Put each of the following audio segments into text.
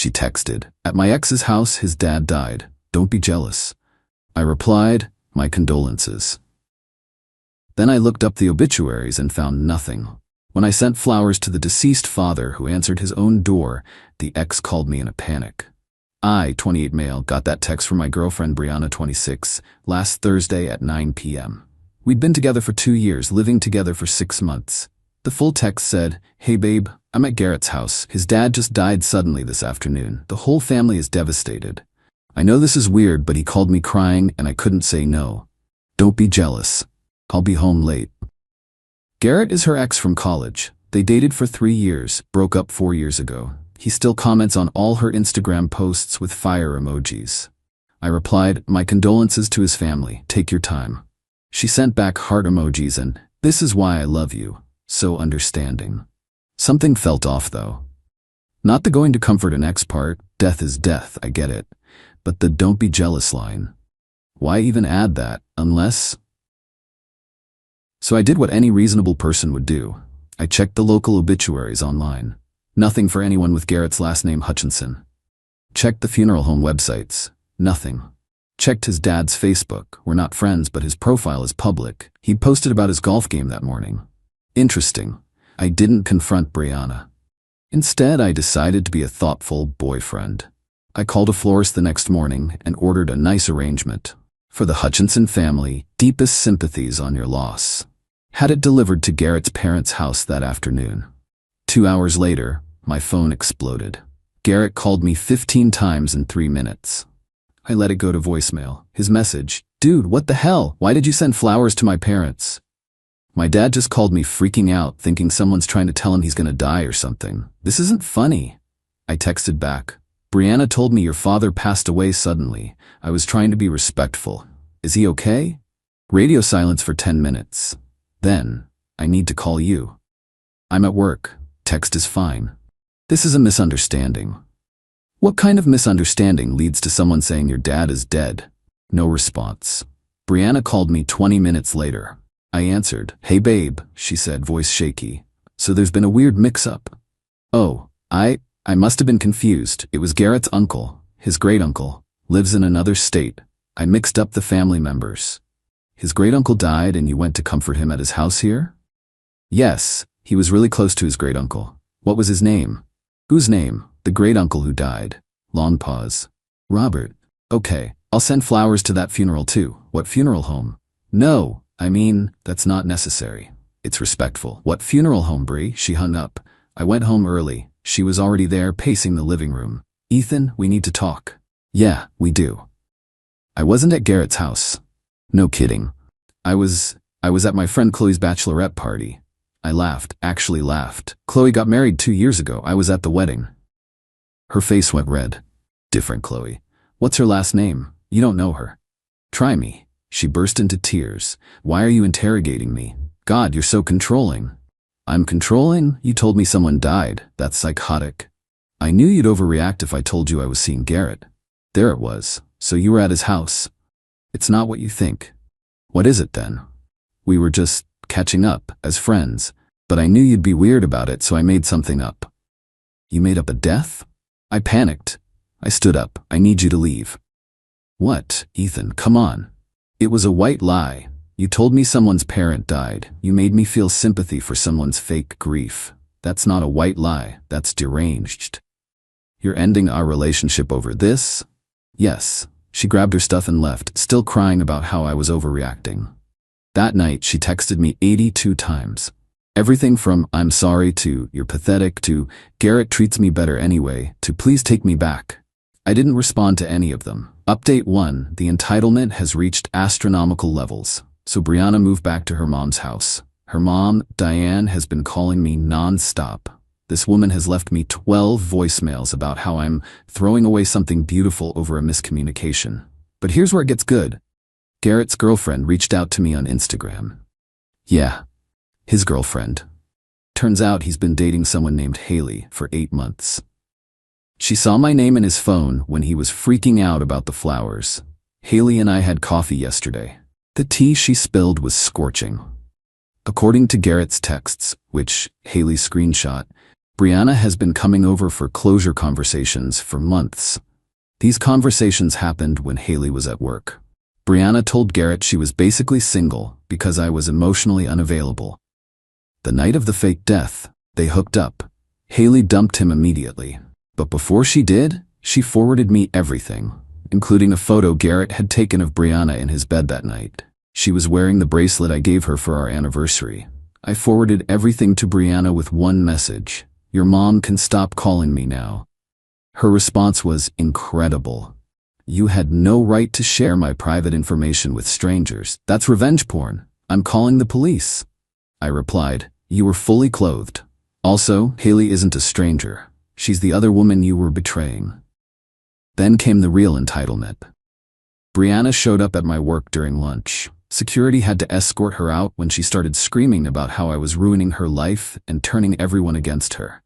she texted. At my ex's house, his dad died. Don't be jealous. I replied, my condolences. Then I looked up the obituaries and found nothing. When I sent flowers to the deceased father who answered his own door, the ex called me in a panic. I, 28 male, got that text from my girlfriend Brianna, 26, last Thursday at 9 p.m. We'd been together for 2 years, living together for 6 months. The full text said, "Hey babe, I'm at Garrett's house. His dad just died suddenly this afternoon. The whole family is devastated. I know this is weird, but he called me crying and I couldn't say no. Don't be jealous. I'll be home late." Garrett is her ex from college. They dated for 3 years, broke up 4 years ago. He still comments on all her Instagram posts with fire emojis. I replied, my condolences to his family. Take your time. She sent back heart emojis and, this is why I love you. So understanding. Something felt off though. Not the going to comfort an ex part, death is death, I get it. But the don't be jealous line. Why even add that, unless? So I did what any reasonable person would do. I checked the local obituaries online. Nothing for anyone with Garrett's last name Hutchinson. Checked the funeral home websites. Nothing. Checked his dad's Facebook. We're not friends, but his profile is public. He'd posted about his golf game that morning. Interesting. I didn't confront Brianna. Instead, I decided to be a thoughtful boyfriend. I called a florist the next morning and ordered a nice arrangement. For the Hutchinson family, deepest sympathies on your loss. Had it delivered to Garrett's parents' house that afternoon. 2 hours later, my phone exploded. Garrett called me 15 times in 3 minutes. I let it go to voicemail. His message, "Dude, what the hell? Why did you send flowers to my parents?" My dad just called me freaking out, thinking someone's trying to tell him he's gonna die or something. This isn't funny. I texted back. Brianna told me your father passed away suddenly. I was trying to be respectful. Is he okay? Radio silence for 10 minutes. Then, I need to call you. I'm at work. Text is fine. This is a misunderstanding. What kind of misunderstanding leads to someone saying your dad is dead? No response. Brianna called me 20 minutes later. I answered. Hey babe, she said, voice shaky. So there's been a weird mix-up. Oh, I must have been confused. It was Garrett's uncle, his great-uncle, lives in another state. I mixed up the family members. His great-uncle died and you went to comfort him at his house here? Yes, he was really close to his great-uncle. What was his name? Whose name? The great-uncle who died. Long pause. Robert. Okay, I'll send flowers to that funeral too. What funeral home? No, I mean, that's not necessary. It's respectful. What funeral home, Brie? She hung up. I went home early. She was already there, pacing the living room. Ethan, we need to talk. Yeah, we do. I wasn't at Garrett's house. No kidding. I was at my friend Chloe's bachelorette party. I laughed, actually laughed. Chloe got married 2 years ago. I was at the wedding. Her face went red. Different Chloe. What's her last name? You don't know her. Try me. She burst into tears. Why are you interrogating me? God, you're so controlling. I'm controlling? You told me someone died. That's psychotic. I knew you'd overreact if I told you I was seeing Garrett. There it was. So you were at his house. It's not what you think. What is it then? We were just catching up as friends, but I knew you'd be weird about it, so I made something up. You made up a death? I panicked. I stood up. I need you to leave. What, Ethan, come on. It was a white lie. You told me someone's parent died. You made me feel sympathy for someone's fake grief. That's not a white lie. That's deranged. You're ending our relationship over this? Yes. She grabbed her stuff and left, still crying about how I was overreacting. That night, she texted me 82 times. Everything from, I'm sorry, to, you're pathetic, to, Garrett treats me better anyway, to, please take me back. I didn't respond to any of them. Update 1, the entitlement has reached astronomical levels. So Brianna moved back to her mom's house. Her mom, Diane, has been calling me non-stop. This woman has left me 12 voicemails about how I'm throwing away something beautiful over a miscommunication. But here's where it gets good. Garrett's girlfriend reached out to me on Instagram. Yeah, his girlfriend. Turns out he's been dating someone named Haley for 8 months. She saw my name in his phone when he was freaking out about the flowers. Haley and I had coffee yesterday. The tea she spilled was scorching. According to Garrett's texts, which Haley screenshot, Brianna has been coming over for closure conversations for months. These conversations happened when Haley was at work. Brianna told Garrett she was basically single because I was emotionally unavailable. The night of the fake death, they hooked up. Haley dumped him immediately. But before she did, she forwarded me everything, including a photo Garrett had taken of Brianna in his bed that night. She was wearing the bracelet I gave her for our anniversary. I forwarded everything to Brianna with one message: "Your mom can stop calling me now." Her response was incredible. "You had no right to share my private information with strangers. That's revenge porn. I'm calling the police." I replied, "You were fully clothed. Also, Haley isn't a stranger. She's the other woman you were betraying." Then came the real entitlement. Brianna showed up at my work during lunch. Security had to escort her out when she started screaming about how I was ruining her life and turning everyone against her.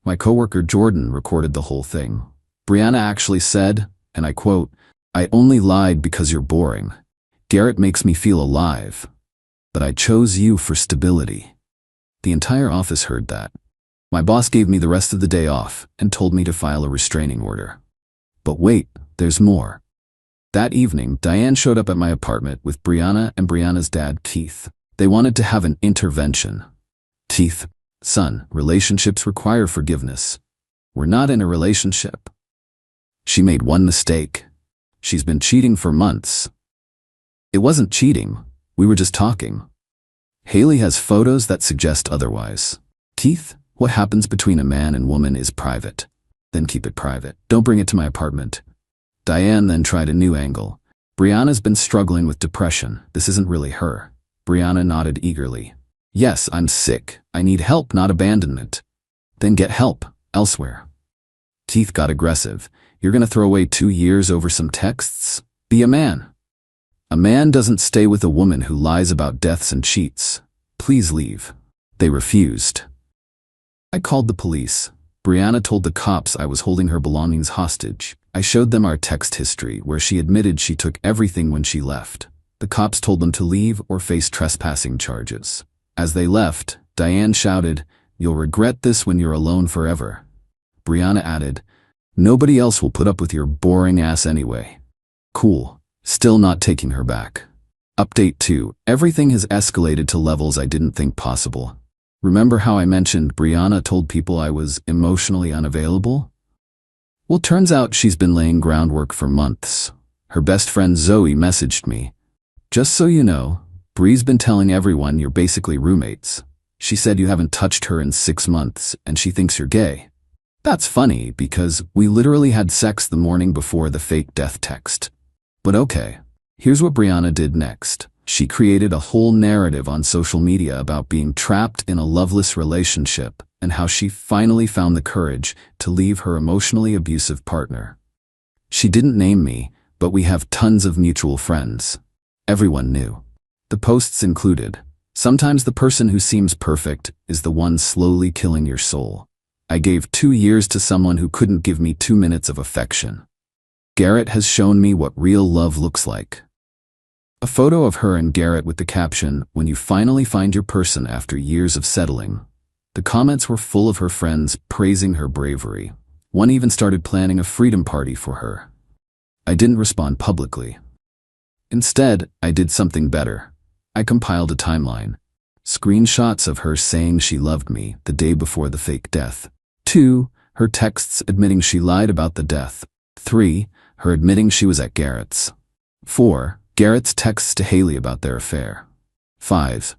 My coworker Jordan recorded the whole thing. Brianna actually said, and I quote, "I only lied because you're boring. Garrett makes me feel alive. But I chose you for stability." The entire office heard that. My boss gave me the rest of the day off and told me to file a restraining order. But wait, there's more. That evening, Diane showed up at my apartment with Brianna and Brianna's dad, Keith. They wanted to have an intervention. Keith, "Son, relationships require forgiveness. We're not in a relationship. She made one mistake. She's been cheating for months." It wasn't cheating. We were just talking. Haley has photos that suggest otherwise. Keith, what happens between a man and woman is private. Then keep it private. Don't bring it to my apartment. Diane then tried a new angle. "Brianna's been struggling with depression. This isn't really her." Brianna nodded eagerly. "Yes, I'm sick. I need help, not abandonment." "Then get help elsewhere." Keith got aggressive. "You're gonna throw away 2 years over some texts? Be a man." "A man doesn't stay with a woman who lies about deaths and cheats. Please leave." They refused. I called the police. Brianna told the cops I was holding her belongings hostage. I showed them our text history where she admitted she took everything when she left. The cops told them to leave or face trespassing charges. As they left, Diane shouted, "You'll regret this when you're alone forever." Brianna added, "Nobody else will put up with your boring ass anyway." Cool. Still not taking her back. Update 2. Everything has escalated to levels I didn't think possible. Remember how I mentioned Brianna told people I was emotionally unavailable? Well, turns out she's been laying groundwork for months. Her best friend Zoe messaged me. "Just so you know, Bri's been telling everyone you're basically roommates. She said you haven't touched her in 6 months and she thinks you're gay." That's funny because we literally had sex the morning before the fake death text. But okay, here's what Brianna did next. She created a whole narrative on social media about being trapped in a loveless relationship and how she finally found the courage to leave her emotionally abusive partner. She didn't name me, but we have tons of mutual friends. Everyone knew. The posts included, "Sometimes the person who seems perfect is the one slowly killing your soul. I gave 2 years to someone who couldn't give me 2 minutes of affection. Garrett has shown me what real love looks like." A photo of her and Garrett with the caption, "When you finally find your person after years of settling." The comments were full of her friends praising her bravery. One even started planning a freedom party for her. I didn't respond publicly. Instead, I did something better. I compiled a timeline. Screenshots of her saying she loved me the day before the fake death. 2. Her texts admitting she lied about the death. 3. Her admitting she was at Garrett's. 4. Garrett's texts to Haley about their affair. 5.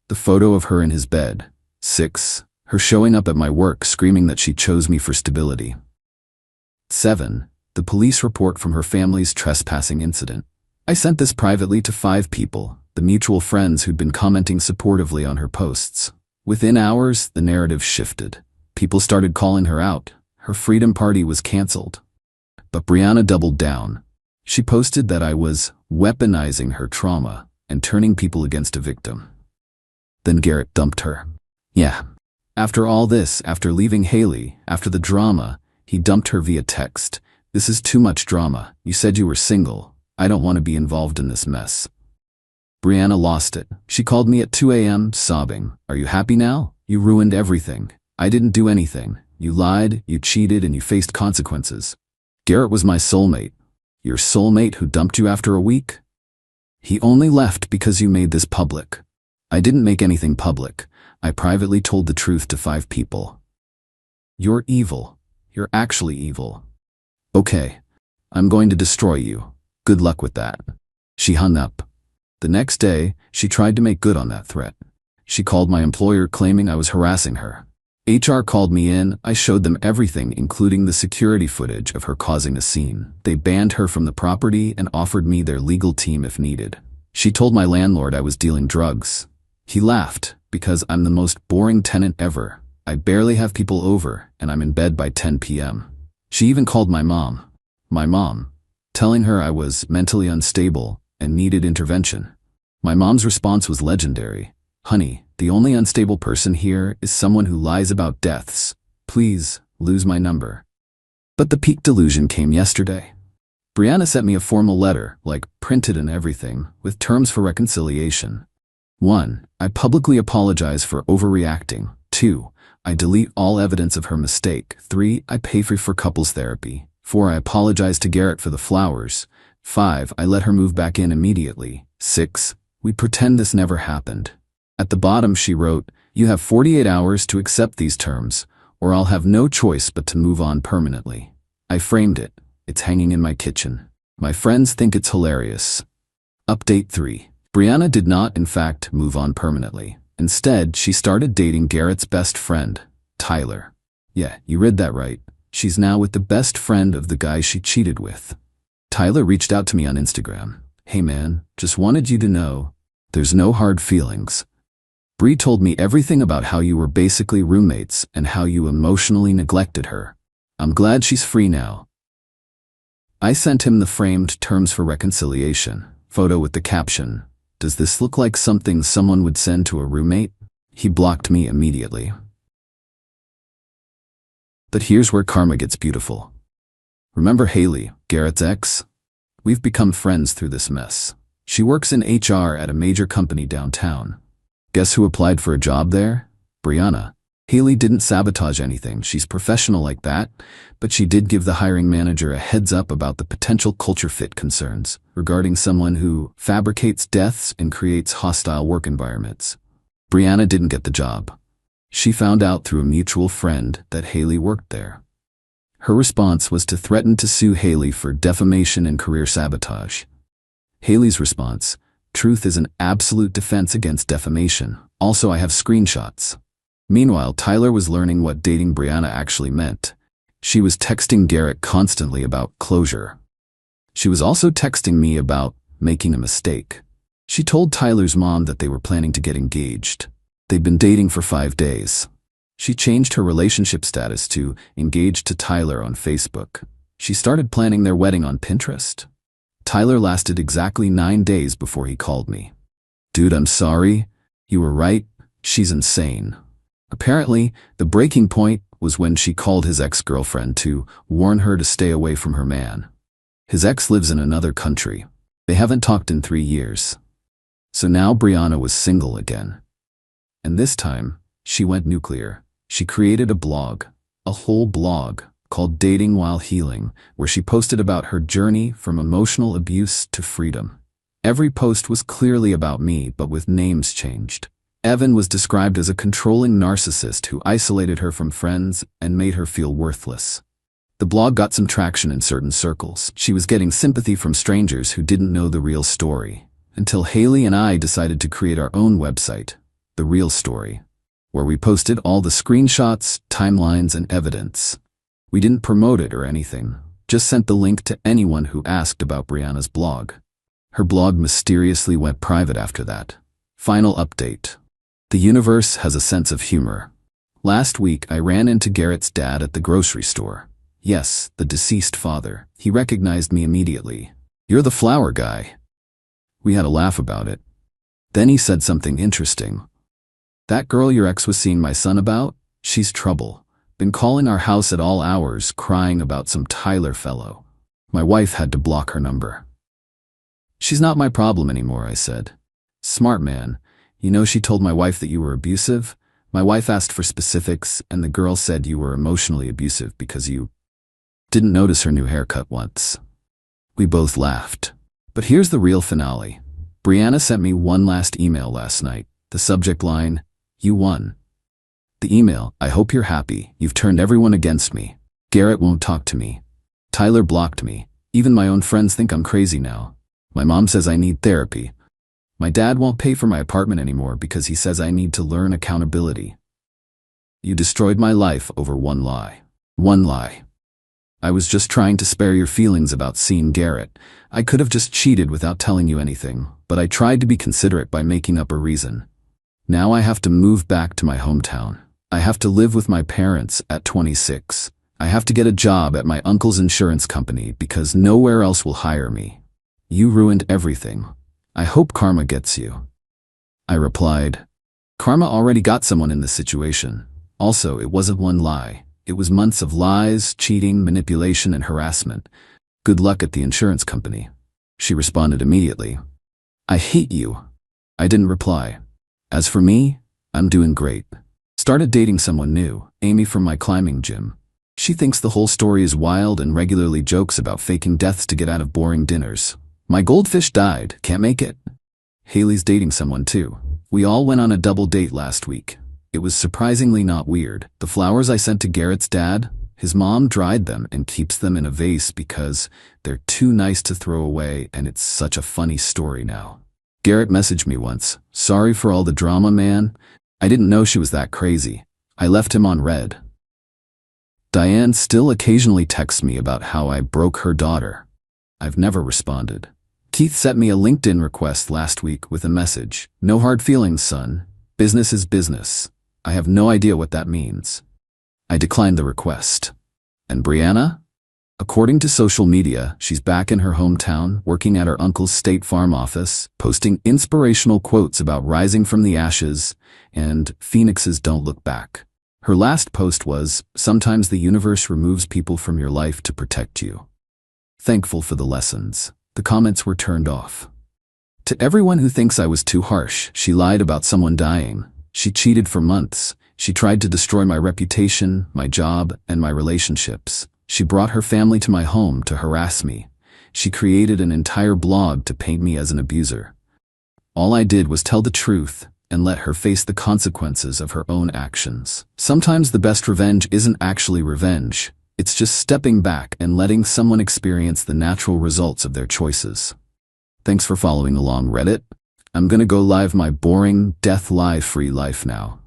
The photo of her in his bed. 6. Her showing up at my work screaming that she chose me for stability. 7. The police report from her family's trespassing incident. I sent this privately to 5 people, the mutual friends who'd been commenting supportively on her posts. Within hours, the narrative shifted. People started calling her out. Her freedom party was canceled. But Brianna doubled down. She posted that I was weaponizing her trauma and turning people against a victim. Then Garrett dumped her. Yeah. After all this, after leaving Haley, after the drama, he dumped her via text. "This is too much drama. You said you were single. I don't want to be involved in this mess." Brianna lost it. She called me at 2 a.m. sobbing. "Are you happy now? You ruined everything. I didn't do anything. You lied, you cheated, and you faced consequences. Garrett was my soulmate. Your soulmate who dumped you after a week? He only left because you made this public. I didn't make anything public. I privately told the truth to 5 people. You're evil. You're actually evil. Okay, I'm going to destroy you. Good luck with that. She hung up. The next day, she tried to make good on that threat. She called my employer claiming I was harassing her. HR called me in. I showed them everything, including the security footage of her causing a scene. They banned her from the property and offered me their legal team if needed. She told my landlord I was dealing drugs. He laughed because I'm the most boring tenant ever. I barely have people over and I'm in bed by 10 p.m. She even called my mom, telling her I was mentally unstable and needed intervention. My mom's response was legendary. Honey, the only unstable person here is someone who lies about deaths. Please, lose my number. But the peak delusion came yesterday. Brianna sent me a formal letter, like printed and everything, with terms for reconciliation. 1. I publicly apologize for overreacting. 2. I delete all evidence of her mistake. 3. I pay for couples therapy. 4. I apologize to Garrett for the flowers. 5. I let her move back in immediately. 6. We pretend this never happened. At the bottom she wrote, you have 48 hours to accept these terms, or I'll have no choice but to move on permanently. I framed it. It's hanging in my kitchen. My friends think it's hilarious. Update 3. Brianna did not, in fact, move on permanently. Instead, she started dating Garrett's best friend, Tyler. Yeah, you read that right. She's now with the best friend of the guy she cheated with. Tyler reached out to me on Instagram. Hey man, just wanted you to know, there's no hard feelings. Bree told me everything about how you were basically roommates and how you emotionally neglected her. I'm glad she's free now. I sent him the framed terms for reconciliation, photo with the caption, does this look like something someone would send to a roommate? He blocked me immediately. But here's where karma gets beautiful. Remember Haley, Garrett's ex? We've become friends through this mess. She works in HR at a major company downtown. Guess who applied for a job there? Brianna. Haley didn't sabotage anything, she's professional like that, but she did give the hiring manager a heads up about the potential culture fit concerns regarding someone who fabricates deaths and creates hostile work environments. Brianna didn't get the job. She found out through a mutual friend that Haley worked there. Her response was to threaten to sue Haley for defamation and career sabotage. Haley's response, truth is an absolute defense against defamation. Also, I have screenshots. Meanwhile, Tyler was learning what dating Brianna actually meant. She was texting Garrett constantly about closure. She was also texting me about making a mistake. She told Tyler's mom that they were planning to get engaged. They'd been dating for 5 days. She changed her relationship status to engaged to Tyler on Facebook. She started planning their wedding on Pinterest. Tyler lasted exactly 9 days before he called me. Dude, I'm sorry. You were right. She's insane. Apparently, the breaking point was when she called his ex-girlfriend to warn her to stay away from her man. His ex lives in another country. They haven't talked in 3 years. So now Brianna was single again. And this time, she went nuclear. She created a blog, a whole blog, called Dating While Healing, where she posted about her journey from emotional abuse to freedom. Every post was clearly about me, but with names changed. Evan was described as a controlling narcissist who isolated her from friends and made her feel worthless. The blog got some traction in certain circles. She was getting sympathy from strangers who didn't know the real story, until Haley and I decided to create our own website, The Real Story, where we posted all the screenshots, timelines, and evidence. We didn't promote it or anything, just sent the link to anyone who asked about Brianna's blog. Her blog mysteriously went private after that. Final update. The universe has a sense of humor. Last week, I ran into Garrett's dad at the grocery store. Yes, the deceased father. He recognized me immediately. You're the flower guy. We had a laugh about it. Then he said something interesting. That girl your ex was seeing my son about? She's trouble. Been calling our house at all hours, crying about some Tyler fellow. My wife had to block her number. She's not my problem anymore, I said. Smart man. You know she told my wife that you were abusive? My wife asked for specifics, and the girl said you were emotionally abusive because you didn't notice her new haircut once. We both laughed. But here's the real finale. Brianna sent me one last email last night. The subject line, "You won." The email, "I hope you're happy. You've turned everyone against me. Garrett won't talk to me. Tyler blocked me. Even my own friends think I'm crazy now. My mom says I need therapy. My dad won't pay for my apartment anymore because he says I need to learn accountability. You destroyed my life over one lie. One lie. I was just trying to spare your feelings about seeing Garrett. I could have just cheated without telling you anything, but I tried to be considerate by making up a reason. Now I have to move back to my hometown. I have to live with my parents at 26. I have to get a job at my uncle's insurance company because nowhere else will hire me. You ruined everything. I hope karma gets you." I replied, "Karma already got someone in this situation. Also, it wasn't one lie. It was months of lies, cheating, manipulation, and harassment. Good luck at the insurance company." She responded immediately, "I hate you." I didn't reply. As for me, I'm doing great. Started dating someone new, Amy from my climbing gym. She thinks the whole story is wild and regularly jokes about faking deaths to get out of boring dinners. My goldfish died, can't make it. Haley's dating someone too. We all went on a double date last week. It was surprisingly not weird. The flowers I sent to Garrett's dad, his mom dried them and keeps them in a vase because they're too nice to throw away, and it's such a funny story now. Garrett messaged me once, "Sorry for all the drama, man. I didn't know she was that crazy. I left him on red." Diane still occasionally texts me about how I broke her daughter. I've never responded. Keith sent me a LinkedIn request last week with a message, "No hard feelings, son. Business is business." I have no idea what that means. I declined the request. And Brianna? According to social media, she's back in her hometown, working at her uncle's State Farm office, posting inspirational quotes about rising from the ashes and phoenixes don't look back. Her last post was, "Sometimes the universe removes people from your life to protect you." Thankful for the lessons. The comments were turned off. To everyone who thinks I was too harsh, she lied about someone dying. She cheated for months. She tried to destroy my reputation, my job, and my relationships. She brought her family to my home to harass me. She created an entire blog to paint me as an abuser. All I did was tell the truth and let her face the consequences of her own actions. Sometimes the best revenge isn't actually revenge. It's just stepping back and letting someone experience the natural results of their choices. Thanks for following along, Reddit. I'm gonna go live my boring, death lie-free life now.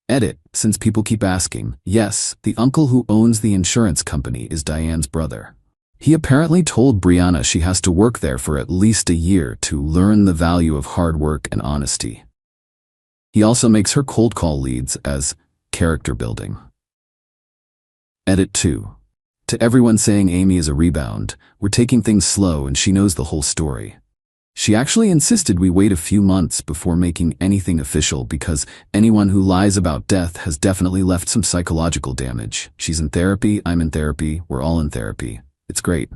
Edit, since people keep asking, yes, the uncle who owns the insurance company is Diane's brother. He apparently told Brianna she has to work there for at least a year to learn the value of hard work and honesty. He also makes her cold call leads as character building. Edit 2. To everyone saying Amy is a rebound, we're taking things slow and she knows the whole story. She actually insisted we wait a few months before making anything official because anyone who lies about death has definitely left some psychological damage. She's in therapy, I'm in therapy, we're all in therapy. It's great.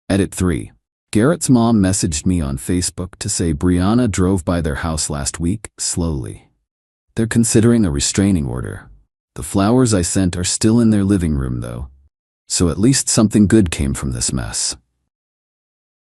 Edit 3. Garrett's mom messaged me on Facebook to say Brianna drove by their house last week, slowly. They're considering a restraining order. The flowers I sent are still in their living room though. So at least something good came from this mess.